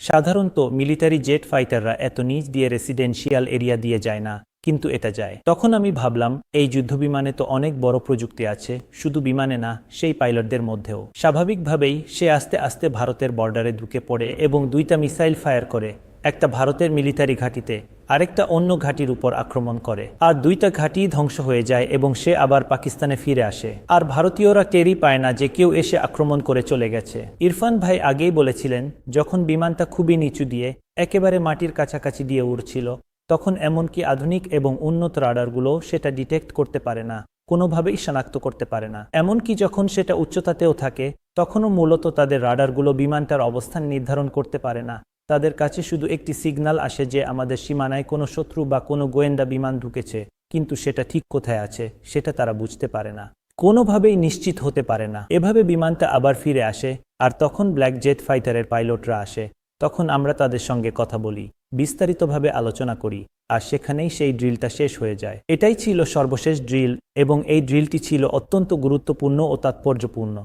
সাধারণত military jet ফাইটাররা এত নিচ দিয়ে রেসিডেন্সিয়াল এরিয়া দিয়ে যায় না, কিন্তু এটা যায়। তখন আমি ভাবলাম, এই যুদ্ধবিমানে তো অনেক বড় প্রযুক্তি আছে, শুধু বিমানে না, সেই পাইলটদের মধ্যেও। স্বাভাবিকভাবেই সে আস্তে আস্তে ভারতের বর্ডারে ঢুকে পড়ে এবং 2টা মিসাইল ফায়ার করে, একটা ভারতের মিলিটারি ঘাঁটিতে, আরেকটা অন্য ঘাঁটির উপর আক্রমণ করে। আর 2টা ঘাঁটি ধ্বংস হয়ে যায় এবং সে আবার পাকিস্তানে ফিরে আসে। আর ভারতীয়রা টেরই পায় না যে কেউ এসে আক্রমণ করে চলে গেছে। ইরফান ভাই আগেই বলেছিলেন, যখন বিমানটা খুবই নিচু দিয়ে একেবারে মাটির কাছাকাছি দিয়ে উড়ছিল, তখন এমনকি আধুনিক এবং উন্নত রাডারগুলো সেটা ডিটেক্ট করতে পারে না, কোনোভাবেই শনাক্ত করতে পারে না। এমনকি যখন সেটা উচ্চতাতেও থাকে, তখনও মূলত তাদের রাডারগুলো বিমানটার অবস্থান নির্ধারণ করতে পারে না। তাদের কাছে শুধু একটি সিগন্যাল আসে যে আমাদের সীমানায় কোনো শত্রু বা কোনো গোয়েন্দা বিমান ঢুকেছে, কিন্তু সেটা ঠিক কোথায় আছে সেটা তারা বুঝতে পারে না, কোনোভাবেই নিশ্চিত হতে পারে না। এভাবে বিমানটা আবার ফিরে আসে, আর তখন ব্ল্যাক জেট ফাইটারের পাইলটরা আসে। তখন আমরা তাদের সঙ্গে কথা বলি, বিস্তারিতভাবে আলোচনা করি, আর সেখানেই সেই ড্রিলটা শেষ হয়ে যায়। এটাই ছিল সর্বশেষ ড্রিল, এবং এই ড্রিলটি ছিল অত্যন্ত গুরুত্বপূর্ণ ও তাৎপর্যপূর্ণ।